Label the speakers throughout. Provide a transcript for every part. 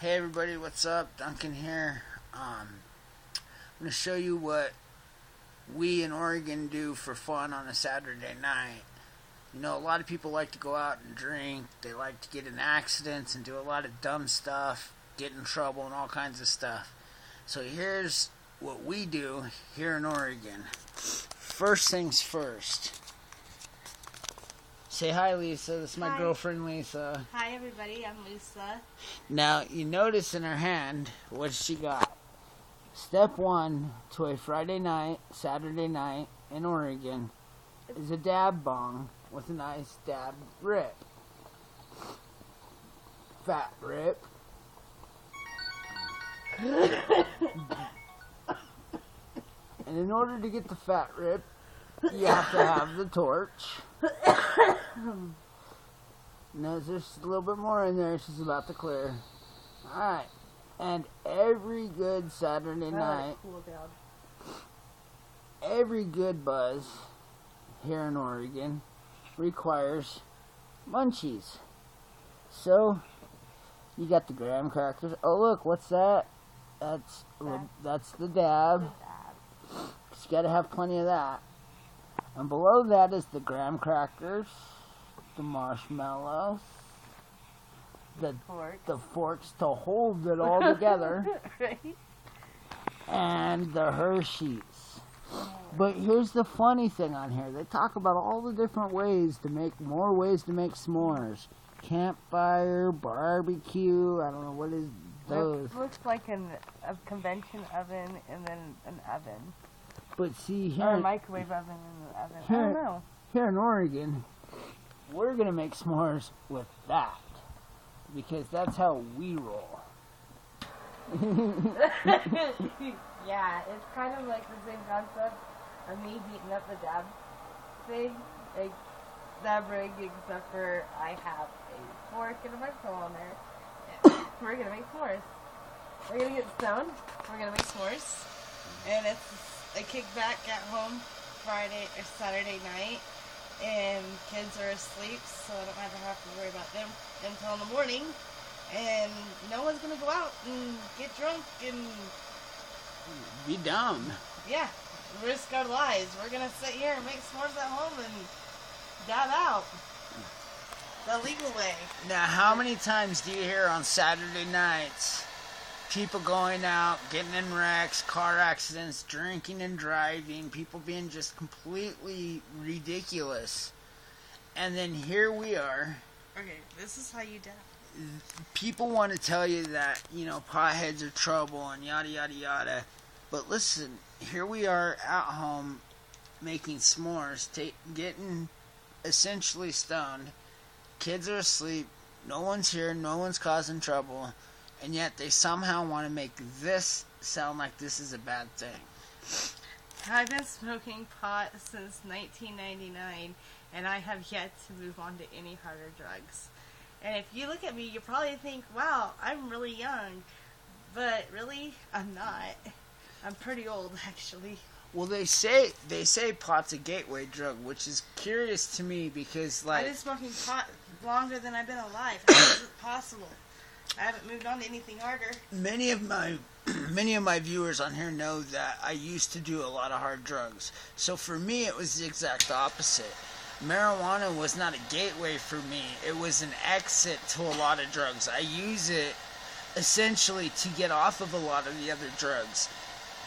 Speaker 1: Hey everybody, what's up? Duncan here. I'm going to show you what we in Oregon do for fun on a Saturday night. You know, a lot of people like to go out and drink. They like to get in accidents and do a lot of dumb stuff, get in trouble and all kinds of stuff. So here's what we do here in Oregon. First things first. Say hi, Lisa. This is my girlfriend, Lisa.
Speaker 2: Hi, everybody. I'm Lisa.
Speaker 1: Now, you notice in her hand what she got. Step one to a Friday night, Saturday night in Oregon is a dab bong with a nice dab rip. Fat rip. And in order to get the fat rip, you have to have the torch. No, there's a little bit more in there. She's about to clear. Alright. And every good Saturday night, every good buzz here in Oregon requires munchies. So, you got the graham crackers. Oh, look, what's that? That's the dab. You got to have plenty of that. And below that is the graham crackers, the marshmallows, the forks to hold it all together,
Speaker 2: Right.
Speaker 1: and the Hershey's. But here's the funny thing on here. They talk about all the different ways to make s'mores. Campfire, barbecue, I don't know what is those.
Speaker 2: It looks like a convention oven and then an oven.
Speaker 1: But see
Speaker 2: Or a
Speaker 1: here,
Speaker 2: microwave oven and an oven. I don't know.
Speaker 1: here in Oregon, we're going to make s'mores with that. Because that's how we roll.
Speaker 2: Yeah, it's kind of like the same concept of me heating up the dab thing, like dab rig, except for I have a fork and a microphone on there. We're gonna make s'mores. We're gonna get stoned. We're gonna make s'mores, and it's a kickback at home Friday or Saturday night, and kids are asleep, so I don't have to worry about them until in the morning. And no one's gonna go out and get drunk and
Speaker 1: Be dumb.
Speaker 2: yeah, risk our lives. We're gonna sit here and make s'mores at home and dab out the legal way.
Speaker 1: Now, how many times do you hear on Saturday nights people going out, getting in wrecks, car accidents, drinking and driving, people being just completely ridiculous? And then here we are.
Speaker 2: Okay, this is how you dab.
Speaker 1: People want to tell you that, you know, potheads are trouble and yada yada yada. But listen, here we are at home making s'mores, getting essentially stoned. Kids are asleep, no one's here, no one's causing trouble, and yet they somehow want to make this sound like this is a bad thing.
Speaker 2: I've been smoking pot since 1999, and I have yet to move on to any harder drugs. And if you look at me, you probably think, wow, I'm really young. But really, I'm not. I'm pretty old, actually.
Speaker 1: Well, they say pot's a gateway drug, which is curious to me because, like,
Speaker 2: I've been smoking pot longer than I've been alive. How is it possible? I haven't moved on to anything harder.
Speaker 1: many of my viewers on here know that I used to do a lot of hard drugs. So for me, it was the exact opposite. Marijuana was not a gateway for me. It was an exit to a lot of drugs. I use it essentially to get off of a lot of the other drugs.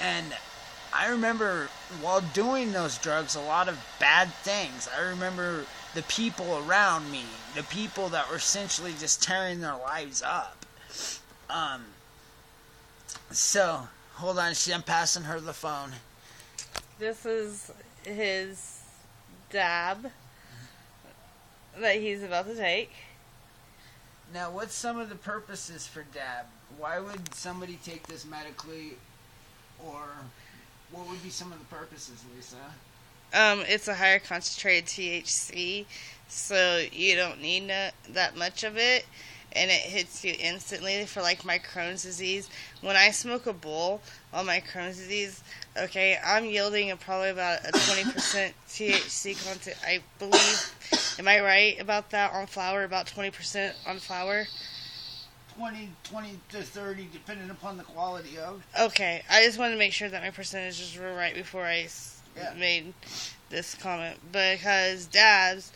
Speaker 1: And I remember while doing those drugs, a lot of bad things. I remember the people around me, the people that were essentially just tearing their lives up. So, hold on, I'm passing her the phone.
Speaker 2: This is his dab that he's about to take.
Speaker 1: Now, what's some of the purposes for dab? Why would somebody take this medically, or what would be some of the purposes, Lisa?
Speaker 2: It's a higher concentrated THC, so you don't need that much of it, and it hits you instantly for, like, my Crohn's disease. When I smoke a bowl on my Crohn's disease, okay, I'm yielding probably about a 20% THC content, I believe. Am I right about that on flour? About 20% on flour?
Speaker 1: 20 to 30, depending upon the quality of.
Speaker 3: Okay, I just wanted to make sure that my percentages were right before I made this comment, because dabs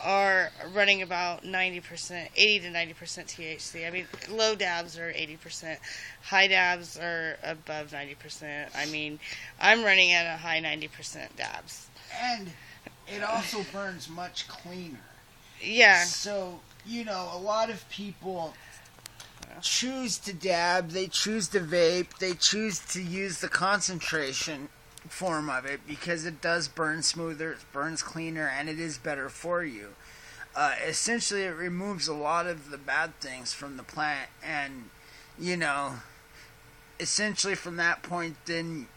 Speaker 3: are running about 90%, 80 to 90% THC. I mean, low dabs are 80%, high dabs are above 90%. I mean, I'm running at a high 90% dabs.
Speaker 1: And it also burns much cleaner.
Speaker 3: Yeah.
Speaker 1: So, a lot of people choose to dab, they choose to vape, they choose to use the concentration form of it because it does burn smoother, it burns cleaner, and it is better for you. Essentially, it removes a lot of the bad things from the plant, and essentially from that point, then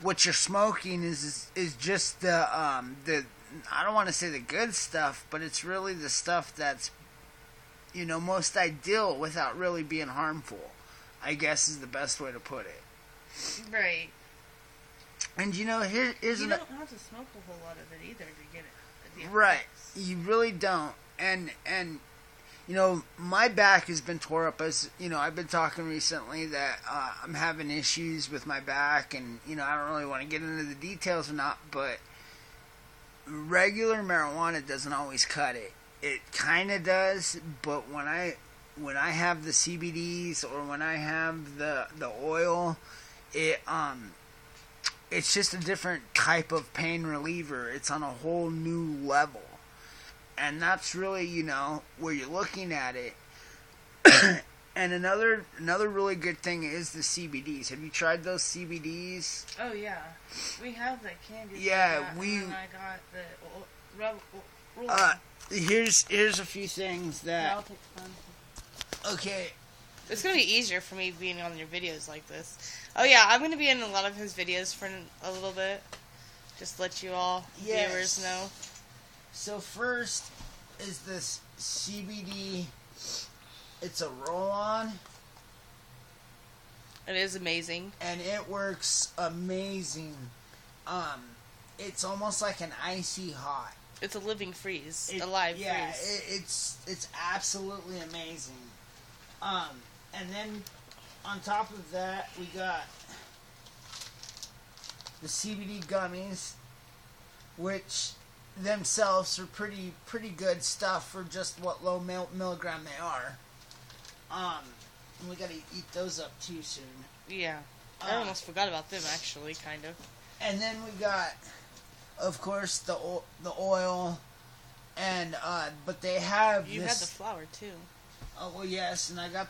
Speaker 1: what you're smoking is just the I don't want to say the good stuff, but it's really the stuff that's most ideal without really being harmful, I guess is the best way to put it.
Speaker 3: Right.
Speaker 1: And here's
Speaker 3: you don't have to smoke a whole lot of it either to get it.
Speaker 1: Right. You really don't. And my back has been tore up, as I've been talking recently that I'm having issues with my back, and I don't really want to get into the details or not, but regular marijuana doesn't always cut it. It kind of does, but when I have the CBDs or when I have the oil, it's just a different type of pain reliever. It's on a whole new level. And that's really, where you're looking at it. And another really good thing is the CBDs. Have you tried those CBDs?
Speaker 3: Oh, yeah. We have that candy.
Speaker 1: Yeah,
Speaker 3: and I got the
Speaker 1: here's a few things that...
Speaker 3: I'll take fun.
Speaker 1: Okay.
Speaker 3: It's going to be easier for me being on your videos like this. Oh, yeah, I'm going to be in a lot of his videos for a little bit. Just let you all viewers know.
Speaker 1: So first is this CBD. It's a roll-on.
Speaker 3: It is amazing.
Speaker 1: And it works amazing. It's almost like an icy hot.
Speaker 3: It's a living freeze. A live freeze.
Speaker 1: Yeah, it's absolutely amazing. And then on top of that, we got the CBD gummies, which themselves are pretty good stuff for just what low milligram they are. And we gotta eat those up too soon.
Speaker 3: Yeah, I almost forgot about them actually, kind of.
Speaker 1: And then we got, of course, the oil, and but they have
Speaker 3: you had the flour too.
Speaker 1: Oh well, yes, and I got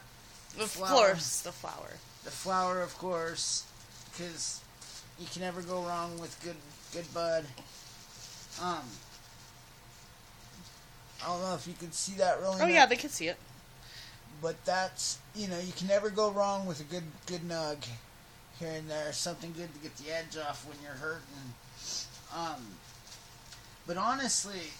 Speaker 3: the course the flour.
Speaker 1: The flour, of course, because you can never go wrong with good bud. I don't know if you could see that really.
Speaker 3: Oh, yeah, they can see it.
Speaker 1: But that's, you can never go wrong with a good nug here and there. Something good to get the edge off when you're hurting. But honestly,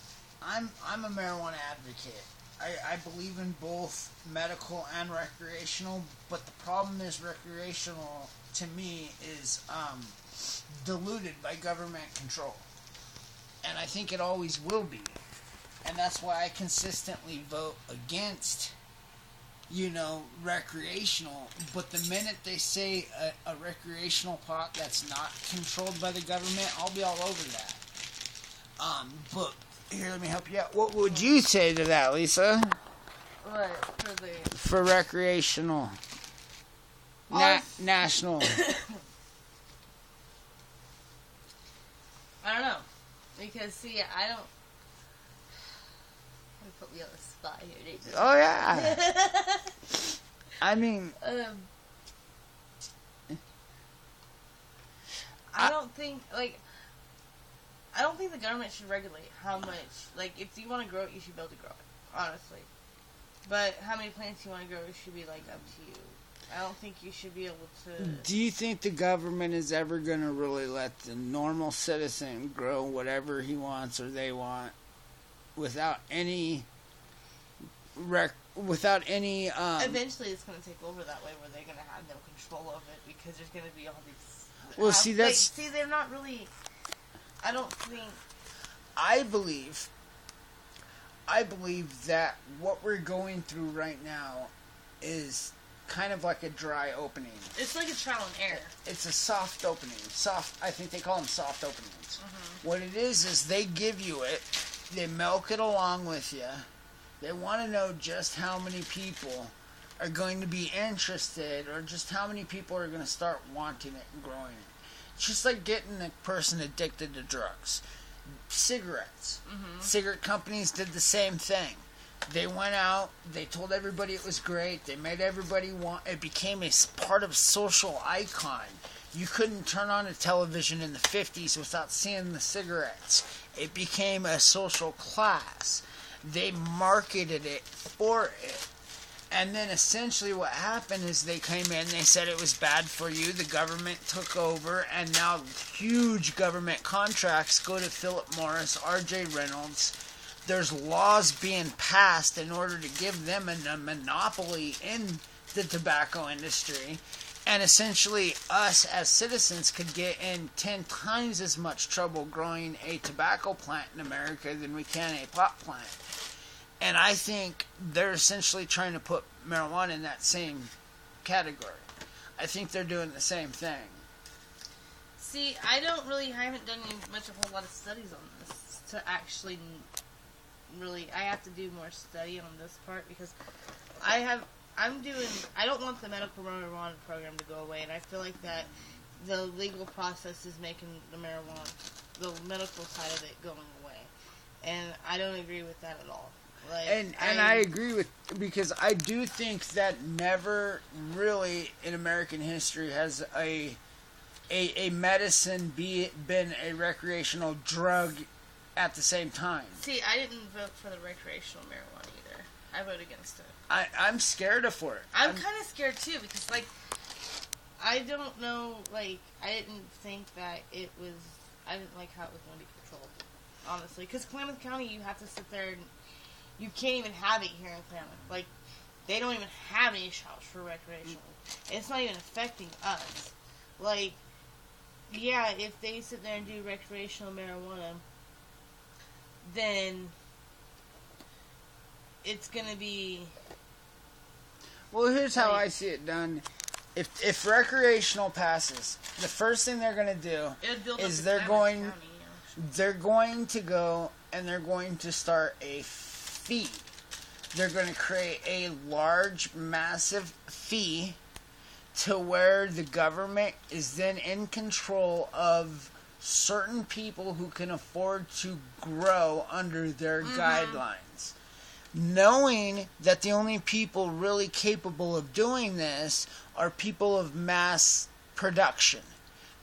Speaker 1: I'm a marijuana advocate. I believe in both medical and recreational, but the problem is recreational, to me, is diluted by government control. And I think it always will be. And that's why I consistently vote against, recreational. But the minute they say a recreational pot that's not controlled by the government, I'll be all over that. But here, let me help you out. What would you say to that, Lisa?
Speaker 2: What
Speaker 1: for recreational, national?
Speaker 2: I don't know. Because, see, I don't... You put me on the spot here, didn't you?
Speaker 1: Oh, yeah. I mean...
Speaker 2: I don't think, I don't think the government should regulate how much... if you want to grow it, you should be able to grow it. Honestly. But how many plants you want to grow should be, up to you. I don't think you should be able to...
Speaker 1: Do you think the government is ever going to really let the normal citizen grow whatever he wants or they want without any... Eventually
Speaker 2: it's going to take over that way where they're going to have no control of it because there's going to be all these...
Speaker 1: Well, see, that's...
Speaker 2: See, they're not really... I don't think...
Speaker 1: I believe that what we're going through right now is kind of like a dry opening.
Speaker 3: It's like a trial and error.
Speaker 1: It's a soft opening. I think they call them soft openings. What it is they give you it, they milk it along with you. They want to know just how many people are going to be interested, or just how many people are going to start wanting it and growing it. It's just like getting a person addicted to drugs. Cigarettes. Cigarette companies did the same thing. They went out, they told everybody it was great, they made everybody want, it became a part of social icon. You couldn't turn on a television in the 50s without seeing the cigarettes. It became a social class. They marketed it for it. And then essentially what happened is they came in, they said it was bad for you, the government took over, and now huge government contracts go to Philip Morris, R.J. Reynolds. There's laws being passed in order to give them a monopoly in the tobacco industry. And essentially us as citizens could get in 10 times as much trouble growing a tobacco plant in America than we can a pot plant. And I think they're essentially trying to put marijuana in that same category. I think they're doing the same thing.
Speaker 3: See, I haven't done much of a whole lot of studies on this to actually really. I have to do more study on this part because I don't want the medical marijuana program to go away, and I feel like that the legal process is making the medical side of it going away, and I don't agree with that at all.
Speaker 1: And I agree with, because I do think that never really in American history has a medicine been a recreational drug at the same time.
Speaker 3: See, I didn't vote for the recreational marijuana either. I voted against it.
Speaker 1: I'm scared for it.
Speaker 3: I'm kind of scared too because, like, I don't know, like, I didn't think that it was, I didn't like how it was going to be controlled, honestly. Because Klamath County, you have to sit there and you can't even have it here in Klamath. Like, they don't even have any shops for recreational. It's not even affecting us. Like, yeah, if they sit there and do recreational marijuana, then it's going to be...
Speaker 1: Well, here's how I see it done. If recreational passes, the first thing they're going to do is they're going to go and they're going to start a fee. They're going to create a large, massive fee to where the government is then in control of certain people who can afford to grow under their guidelines. Knowing that the only people really capable of doing this are people of mass production,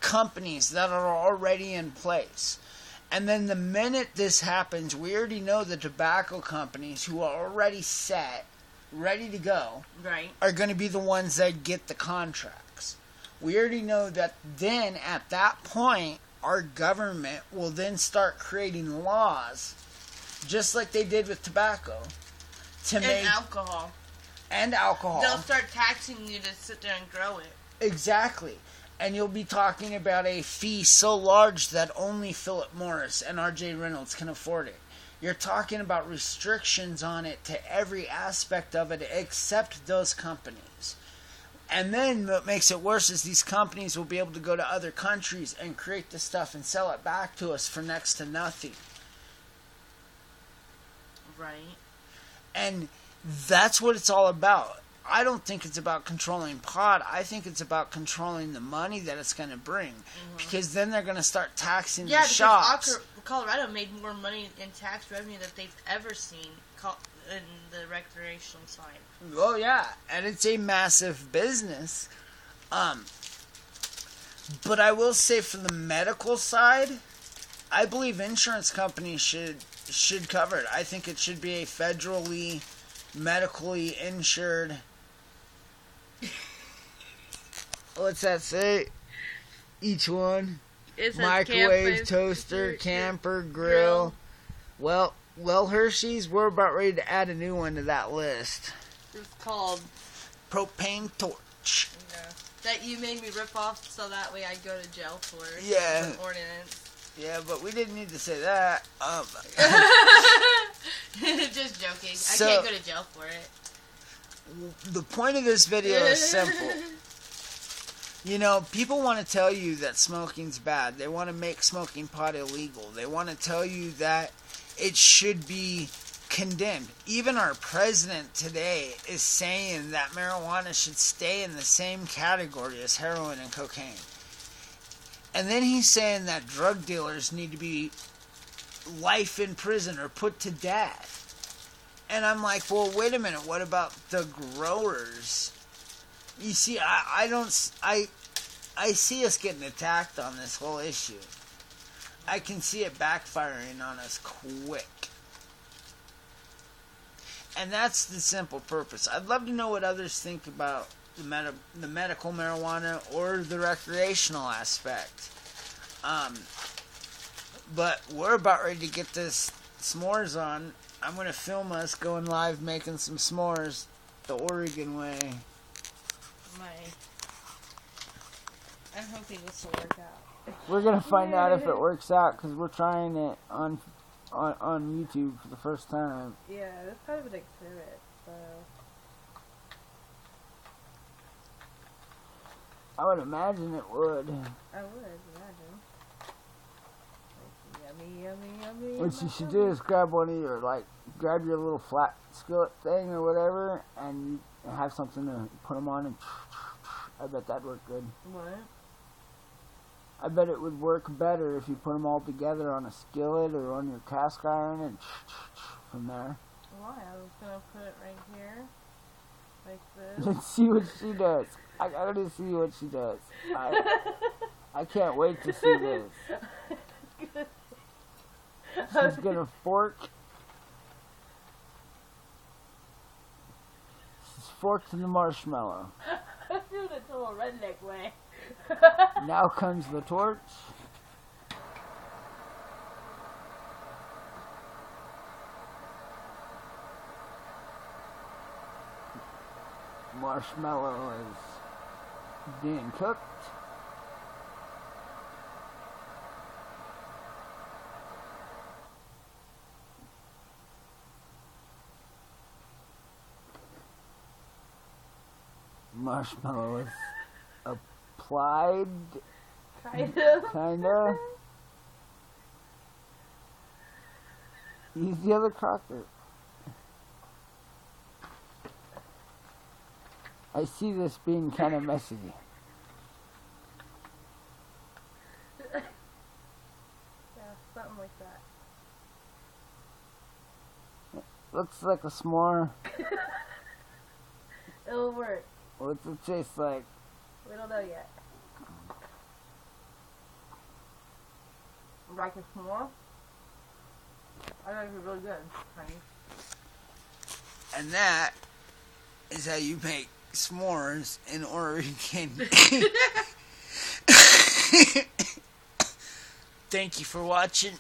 Speaker 1: companies that are already in place. And then the minute this happens, we already know the tobacco companies who are already set, ready to go, are going to be the ones that get the contracts. We already know that then at that point, our government will then start creating laws, just like they did with tobacco,
Speaker 3: and alcohol.
Speaker 1: And alcohol.
Speaker 3: They'll start taxing you to sit there and grow it.
Speaker 1: Exactly. And you'll be talking about a fee so large that only Philip Morris and R.J. Reynolds can afford it. You're talking about restrictions on it to every aspect of it except those companies. And then what makes it worse is these companies will be able to go to other countries and create the stuff and sell it back to us for next to nothing.
Speaker 3: Right.
Speaker 1: And that's what it's all about. I don't think it's about controlling pot. I think it's about controlling the money that it's going to bring. Because then they're going to start taxing the shops.
Speaker 3: Colorado made more money in tax revenue that they've ever seen in the recreational side.
Speaker 1: Oh, yeah. And it's a massive business. But I will say for the medical side, I believe insurance companies should cover it. I think it should be a federally, medically insured. What's that say? Each one. Microwave,
Speaker 3: camper,
Speaker 1: toaster, camper, grill. Well, Hershey's, we're about ready to add a new one to that list.
Speaker 3: It's called
Speaker 1: propane torch.
Speaker 3: Yeah. That you made me rip off so that way I'd go to jail for.
Speaker 1: Yeah.
Speaker 3: An ordinance.
Speaker 1: Yeah, but we didn't need to say that.
Speaker 3: Just joking. I can't go to jail for it.
Speaker 1: the point of this video is simple. You know, people want to tell you that smoking's bad. They want to make smoking pot illegal. They want to tell you that it should be condemned. Even our president today is saying that marijuana should stay in the same category as heroin and cocaine. And then he's saying that drug dealers need to be life in prison or put to death. And I'm like, well, wait a minute. What about the growers? You see, I see us getting attacked on this whole issue. I can see it backfiring on us quick. And that's the simple purpose. I'd love to know what others think about the medical marijuana or the recreational aspect. But we're about ready to get this s'mores on. I'm going to film us going live making some s'mores the Oregon way.
Speaker 3: I'm hoping this will work out.
Speaker 1: We're going to find out if it works out because we're trying it on YouTube for the first time.
Speaker 2: Yeah, it's kind of an experiment, so.
Speaker 1: I would imagine it would.
Speaker 2: I would imagine. Yummy, yummy, yummy.
Speaker 1: What you should do is grab grab your little flat skillet thing or whatever, and you have something to put them on, and I bet that'd work good.
Speaker 2: What?
Speaker 1: I bet it would work better if you put them all together on a skillet or on your cast iron and from there.
Speaker 2: Why? I was gonna put it right here, like this.
Speaker 1: Let's see what she does. I gotta see what she does. I can't wait to see this. She's gonna fork. She's forked in the marshmallow.
Speaker 2: I'm doing it the little redneck way.
Speaker 1: Now comes the torch. Marshmallow is being cooked. Marshmallow is applied. Kinda. Use the other crocker. I see this being kind of messy.
Speaker 2: Yeah, something like that.
Speaker 1: Looks like a s'more.
Speaker 2: It'll work.
Speaker 1: What's it taste like?
Speaker 2: We don't know yet. Like a s'more? I think it's really good, honey.
Speaker 1: And that is how you make s'mores in Oregon. Thank you for watching.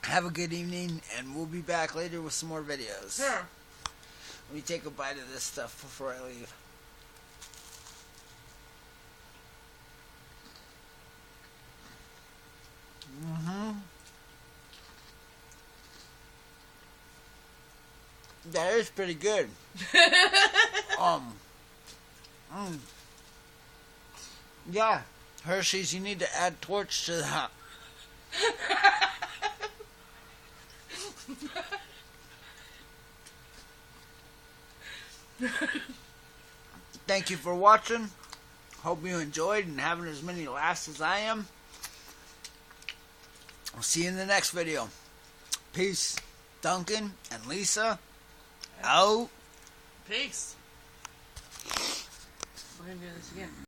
Speaker 1: Have a good evening, and we'll be back later with some more videos.
Speaker 3: Sure.
Speaker 1: Let me take a bite of this stuff before I leave. That is pretty good. Yeah, Hershey's, you need to add torch to that. Thank you for watching. Hope you enjoyed and having as many laughs as I am. I'll see you in the next video. Peace. Duncan and Lisa. Out.
Speaker 3: Peace. We're gonna do this again.